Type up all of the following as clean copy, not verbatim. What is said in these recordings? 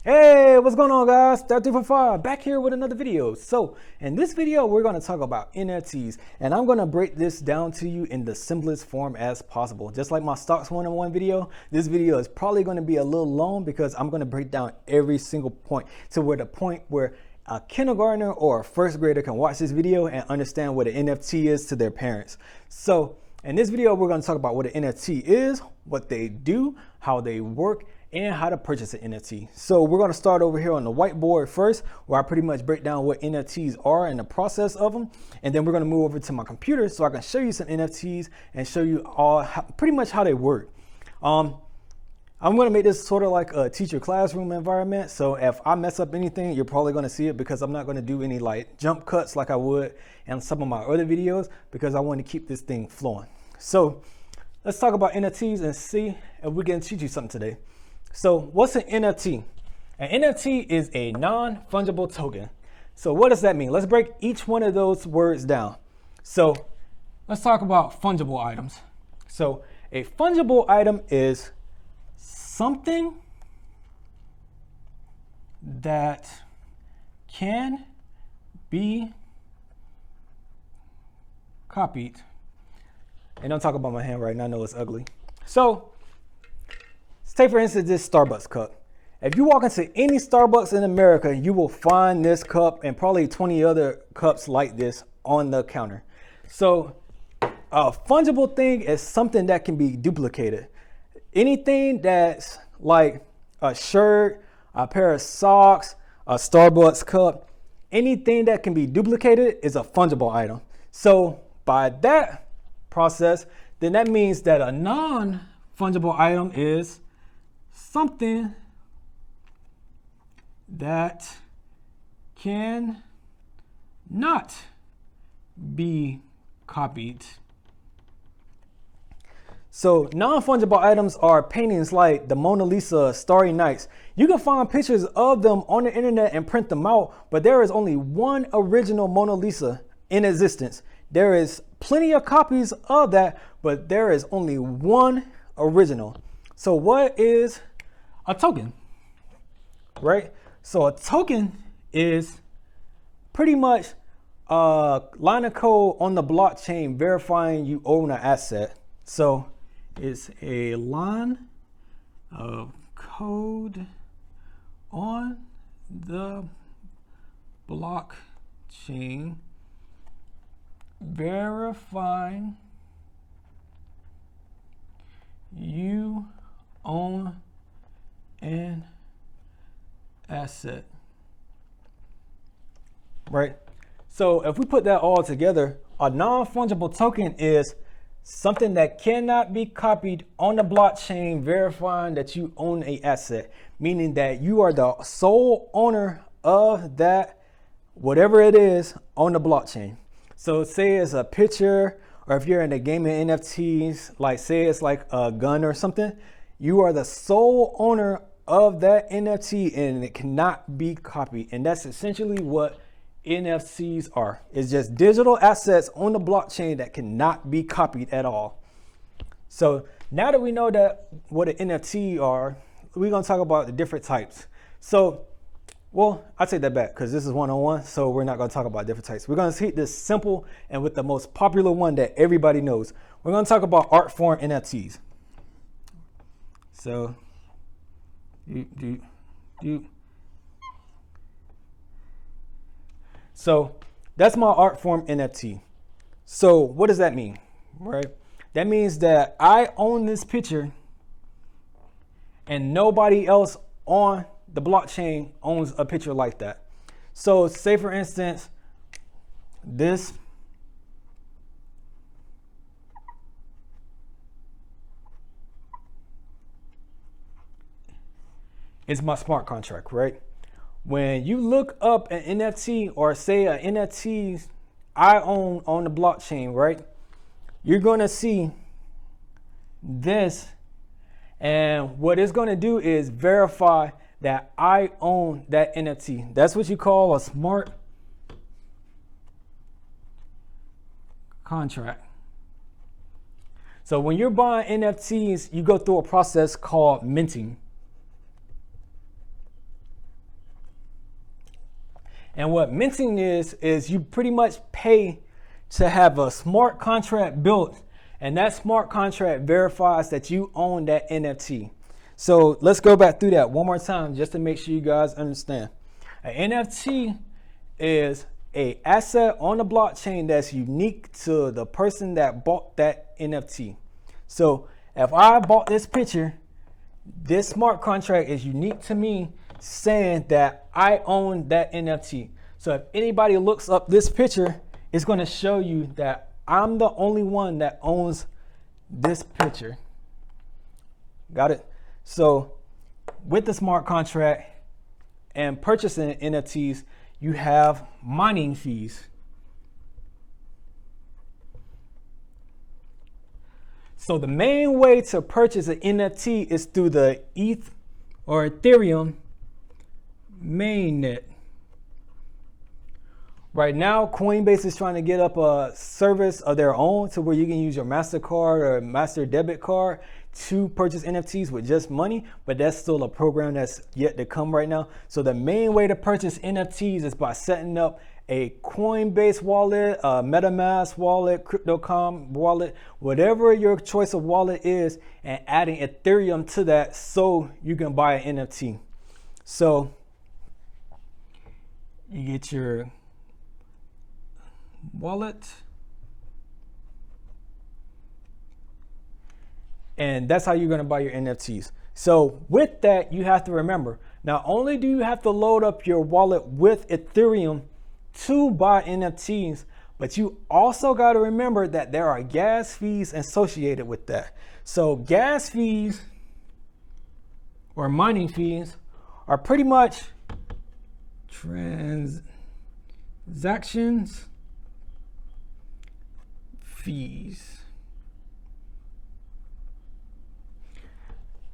Hey, what's going on, guys? 345 back here with another video. So in this video, we're going to talk about NFTs, and I'm going to break this down to you in the simplest form as possible. Just like my stocks 101 video, this video is probably going to be a little long because I'm going to break down every single point to where the point where a kindergartner or a first grader can watch this video and understand what an NFT is to their parents. So in this video, we're going to talk about what an NFT is, what they do, how they work, and how to purchase an NFT. So we're going to start over here on the whiteboard first, where I pretty much break down what NFTs are and the process of them. And then we're going to move over to my computer so I can show you some NFTs and show you all pretty much how they work. I'm going to make this sort of like a teacher classroom environment. So if I mess up anything, you're probably going to see it because I'm not going to do any like jump cuts like I would in some of my other videos because I want to keep this thing flowing. So let's talk about NFTs and see if we can teach you something today. So what's an NFT? An NFT is a non-fungible token. So what does that mean? Let's break each one of those words down. So let's talk about fungible items. So a fungible item is something that can be copied. And don't talk about my handwriting, I know it's ugly. So say for instance this Starbucks cup. If you walk into any Starbucks in America, you will find this cup and probably 20 other cups like this on the counter. So a fungible thing is something that can be duplicated. Anything that's like a shirt, a pair of socks, a Starbucks cup, anything that can be duplicated is a fungible item. So by that process, then that means that a non-fungible item is something that can not be copied. So non-fungible items are paintings like the Mona Lisa, Starry Nights. You can find pictures of them on the internet and print them out, but there is only one original Mona Lisa in existence. There is plenty of copies of that, but there is only one original. So what is a token, right? So a token is pretty much a line of code on the blockchain verifying you own an asset. So it's a line of code on the blockchain verifying you own an asset, right? So if we put that all together, a non-fungible token is something that cannot be copied on the blockchain verifying that you own an asset, meaning that you are the sole owner of that, whatever it is, on the blockchain. So say it's a picture, or if you're in the gaming NFTs, like say it's like a gun or something, you are the sole owner of that NFT and it cannot be copied. And that's essentially what NFTs are. It's just digital assets on the blockchain that cannot be copied at all. So now that we know that what an NFT are, we're gonna talk about the different types. So, well, I take that back because this is one-on-one, so we're not gonna talk about different types. We're gonna keep this simple and with the most popular one that everybody knows. We're gonna talk about art form NFTs. So, So that's my art form NFT. So what does that mean, right? That means that I own this picture and nobody else on the blockchain owns a picture like that. So say for instance, this is my smart contract, right? When you look up an NFT or say an NFT I own on the blockchain, right? You're gonna see this, and what it's gonna do is verify that I own that NFT. That's what you call a smart contract. So when you're buying NFTs, you go through a process called minting. And what minting is you pretty much pay to have a smart contract built, and that smart contract verifies that you own that NFT. So let's go back through that one more time just to make sure you guys understand. An NFT is an asset on the blockchain that's unique to the person that bought that NFT. So if I bought this picture, this smart contract is unique to me, saying that I own that NFT. So if anybody looks up this picture, it's going to show you that I'm the only one that owns this picture. Got it? So with the smart contract and purchasing NFTs, you have mining fees. So the main way to purchase an NFT is through the ETH or Ethereum mainnet. Right now, Coinbase is trying to get up a service of their own to where you can use your MasterCard or Master debit card to purchase NFTs with just money, but that's still a program that's yet to come right now. So the main way to purchase NFTs is by setting up a Coinbase wallet, a MetaMask wallet, Cryptocom wallet, whatever your choice of wallet is, and adding Ethereum to that so you can buy an NFT. So you get your wallet, and that's how you're going to buy your NFTs. So with that, you have to remember, not only do you have to load up your wallet with Ethereum to buy NFTs, but you also got to remember that there are gas fees associated with that. So gas fees or mining fees are pretty much transactions fees.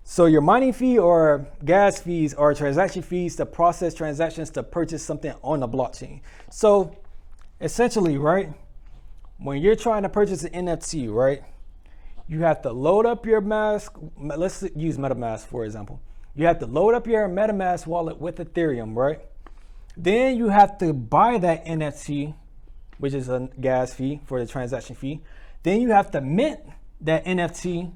So your mining fee or gas fees are transaction fees to process transactions to purchase something on the blockchain. So essentially, right, when you're trying to purchase an NFT, right, you have to load up your mask. Let's use MetaMask, for example. You have to load up your MetaMask wallet with Ethereum, right? Then you have to buy that NFT, which is a gas fee for the transaction fee. Then you have to mint that NFT,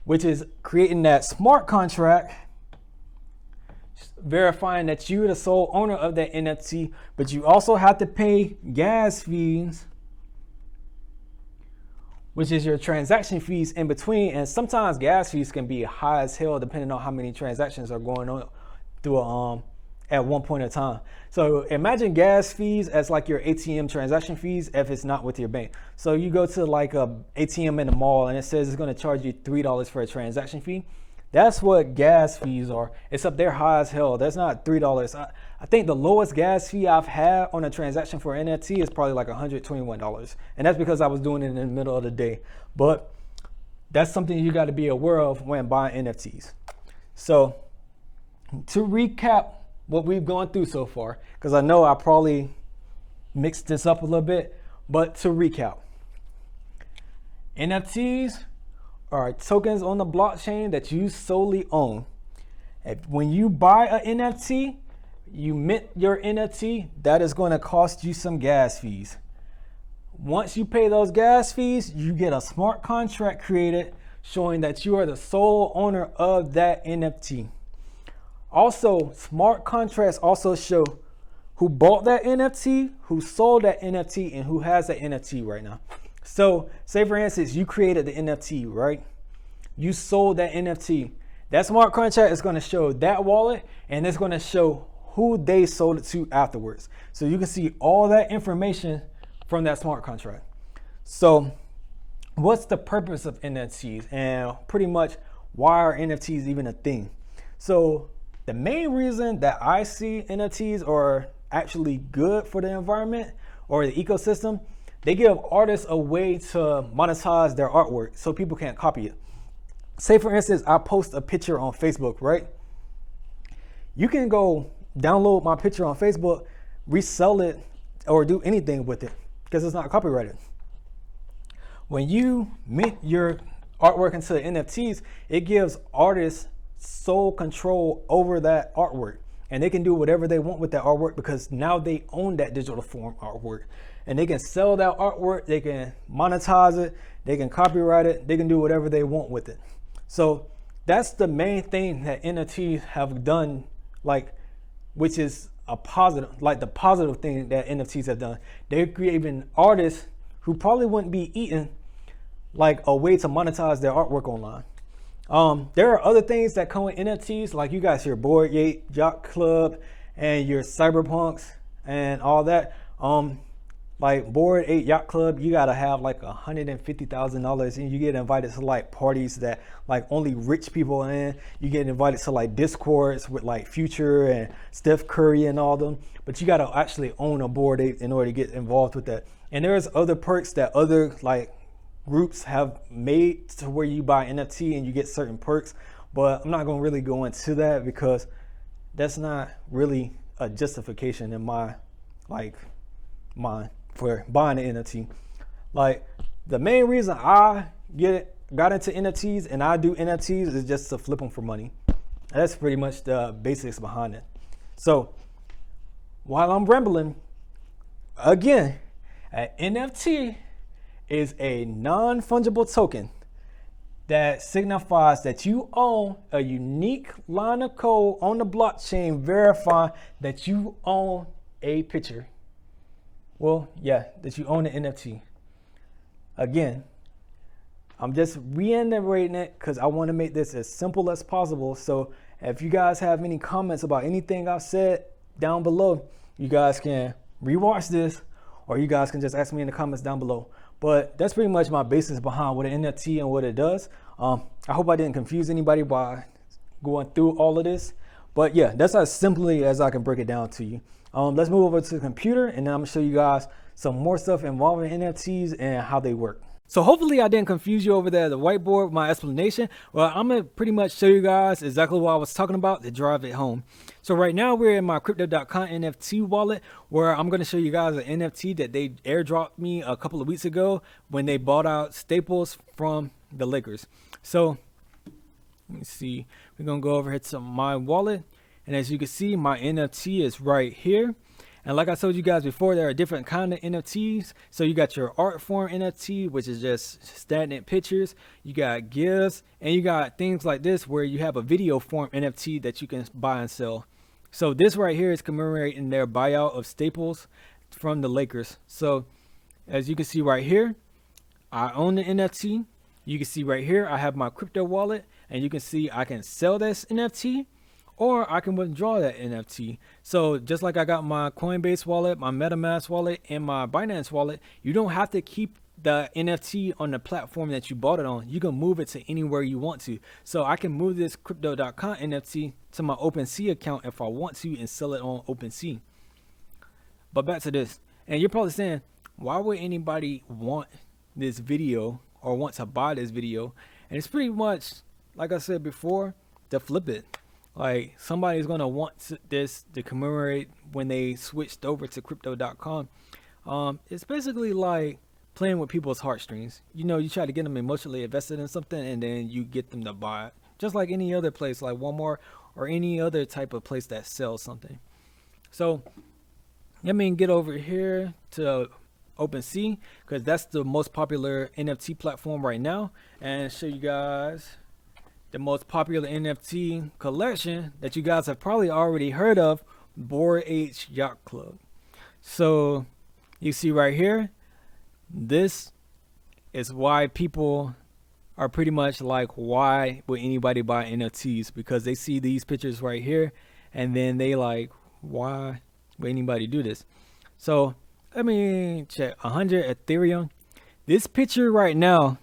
which is creating that smart contract, verifying that you're the sole owner of that NFT, but you also have to pay gas fees, which is your transaction fees in between. And sometimes gas fees can be high as hell depending on how many transactions are going on through at one point in time. So imagine gas fees as like your ATM transaction fees if it's not with your bank. So you go to like a ATM in the mall and it says it's going to charge you $3 for a transaction fee. That's what gas fees are. It's up there high as hell. That's not $3. I think the lowest gas fee I've had on a transaction for NFT is probably like $121. And that's because I was doing it in the middle of the day. But that's something you got to be aware of when buying NFTs. So to recap what we've gone through so far, because I know I probably mixed this up a little bit, but to recap, NFTs are tokens on the blockchain that you solely own. When you buy an NFT, you mint your NFT, that is going to cost you some gas fees. Once you pay those gas fees, you get a smart contract created showing that you are the sole owner of that NFT. Also, smart contracts also show who bought that NFT, who sold that NFT, and who has that NFT right now. So say for instance, you created the NFT, right? You sold that NFT. That smart contract is going to show that wallet, and it's going to show who they sold it to afterwards. So you can see all that information from that smart contract. So what's the purpose of NFTs, and pretty much why are NFTs even a thing? So the main reason that I see NFTs are actually good for the environment or the ecosystem, they give artists a way to monetize their artwork so people can't copy it. Say for instance, I post a picture on Facebook, right? You can go download my picture on Facebook, resell it, or do anything with it because it's not copyrighted. When you mint your artwork into NFTs, it gives artists sole control over that artwork. and they can do whatever they want with that artwork because now they own that digital form artwork, and they can sell that artwork, they can monetize it, they can copyright it, they can do whatever they want with it. So that's the main thing that NFTs have done, like, which is a positive, like the positive thing that NFTs have done. They're creating artists who probably wouldn't be eating, like, a way to monetize their artwork online. There are other things that come with NFTs, like you guys, your Bored Ape Yacht Club and your Cyberpunks and all that. Like Bored Ape Yacht Club, you gotta have like $150,000, and you get invited to like parties that like only rich people are in. You get invited to like Discords with like Future and Steph Curry and all them. But you gotta actually own a Bored Ape in order to get involved with that. And there's other perks that other like groups have made to where you buy NFT and you get certain perks, but I'm not gonna really go into that because that's not really a justification in my mind for buying an NFT. Like, the main reason I got into NFTs and I do NFTs is just to flip them for money. That's pretty much the basics behind it. So while I'm rambling, again, an NFT is a non-fungible token that signifies that you own a unique line of code on the blockchain verifying that you own a picture. Well, yeah, that you own an NFT. Again, I'm just reiterating it because I want to make this as simple as possible. So if you guys have any comments about anything I've said down below, you guys can rewatch this, or you guys can just ask me in the comments down below. But that's pretty much my basis behind what an NFT and what it does. I hope I didn't confuse anybody by going through all of this. But yeah, that's as simply as I can break it down to you. Let's move over to the computer, and then I'm gonna show you guys some more stuff involving NFTs and how they work. So hopefully I didn't confuse you over there at the whiteboard with my explanation. Well, I'm gonna pretty much show you guys exactly what I was talking about to drive it home. So right now we're in my Cryptocom NFT wallet, where I'm gonna show you guys an NFT that they airdropped me a couple of weeks ago when they bought out Staples from the Lakers. So let me see, we're gonna go over here to my wallet. And as you can see, my NFT is right here. And like I told you guys before, there are different kind of NFTs. So you got your art form NFT, which is just stagnant pictures. You got GIFs, and you got things like this where you have a video form NFT that you can buy and sell. So this right here is commemorating their buyout of Staples from the Lakers. So as you can see right here, I own the NFT. You can see right here, I have my crypto wallet, and you can see I can sell this NFT, or I can withdraw that NFT. So just like I got my Coinbase wallet, my MetaMask wallet, and my Binance wallet, you don't have to keep the NFT on the platform that you bought it on. You can move it to anywhere you want to. So I can move this Crypto.com NFT to my OpenSea account if I want to and sell it on OpenSea. But back to this. And you're probably saying, why would anybody want this video or want to buy this video? And it's pretty much, like I said before, to flip it. Like, somebody's gonna want this to commemorate when they switched over to Crypto.com. It's basically like playing with people's heartstrings. You know, you try to get them emotionally invested in something, and then you get them to buy it. Just like any other place, like Walmart or any other type of place that sells something. So let me get over here to OpenSea, because that's the most popular NFT platform right now, and show you guys the most popular NFT collection that you guys have probably already heard of, Bored Ape Yacht Club. So you see right here, this is why people are pretty much like, why would anybody buy NFTs? Because they see these pictures right here, and then they like, why would anybody do this? So let me check. 100 Ethereum. This picture right now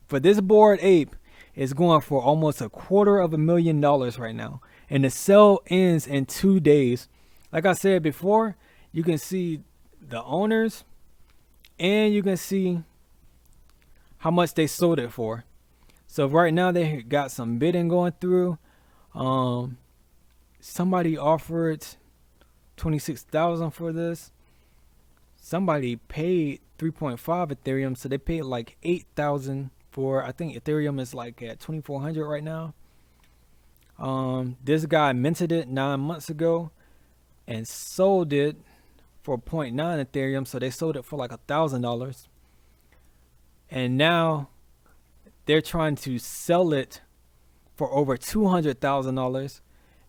for this Bored Ape is going for almost $250,000 right now, and the sale ends in 2 days. Like I said before, you can see the owners, and you can see how much they sold it for. So right now they got some bidding going through. Somebody offered 26,000 for this. Somebody paid 3.5 Ethereum, so they paid like 8,000 for, I think Ethereum is like at 2,400 right now. This guy minted it 9 months ago and sold it for 0.9 Ethereum. So they sold it for like $1,000. And now they're trying to sell it for over $200,000.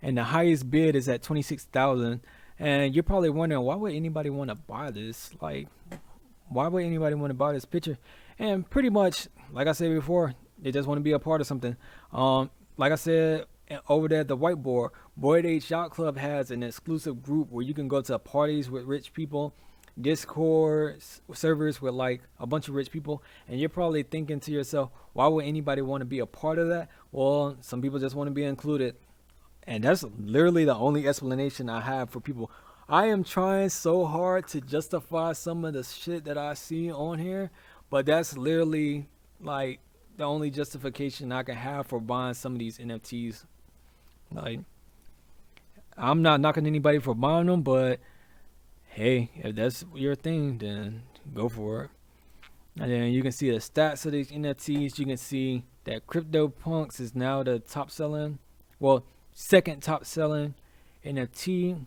And the highest bid is at 26,000. And you're probably wondering, why would anybody want to buy this? Like, why would anybody want to buy this picture? And pretty much, like I said before, they just want to be a part of something. Like I said over there at the whiteboard, Boyd H Yacht Club has an exclusive group where you can go to parties with rich people, Discord servers with like a bunch of rich people, and you're probably thinking to yourself, why would anybody want to be a part of that? Well, some people just want to be included, and that's literally the only explanation I have for people. I am trying so hard to justify some of the shit that I see on here, but that's literally like the only justification I can have for buying some of these NFTs. Like, I'm not knocking anybody for buying them, but hey, if that's your thing, then go for it. And then you can see the stats of these NFTs. You can see that CryptoPunks is now the top selling, well, second top selling NFT.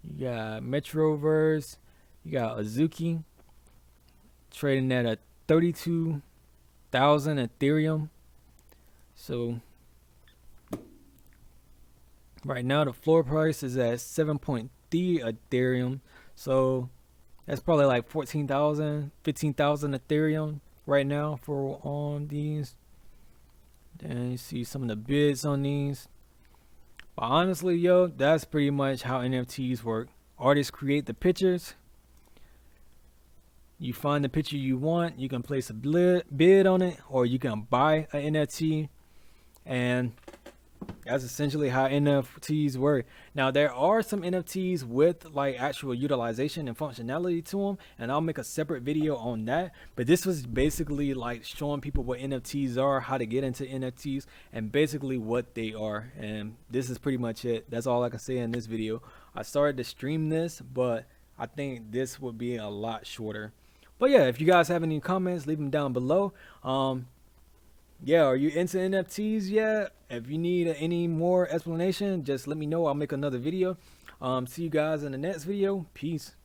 You got Metroverse, you got Azuki trading at a 32,000 Ethereum. So right now the floor price is at 7.3 Ethereum. So that's probably like 14,000, 15,000 Ethereum right now for on these. Then you see some of the bids on these. But honestly, yo, that's pretty much how NFTs work. Artists create the pictures. You find the picture you want. You can place a bid on it, or you can buy an NFT. And that's essentially how NFTs work. Now, there are some NFTs with like actual utilization and functionality to them, and I'll make a separate video on that. But this was basically like showing people what NFTs are, how to get into NFTs, and basically what they are. And this is pretty much it. That's all I can say in this video. I started to stream this, but I think this would be a lot shorter. But yeah, if you guys have any comments, leave them down below. Yeah, are you into NFTs yet? If you need any more explanation, just let me know. I'll make another video. See you guys in the next video. Peace.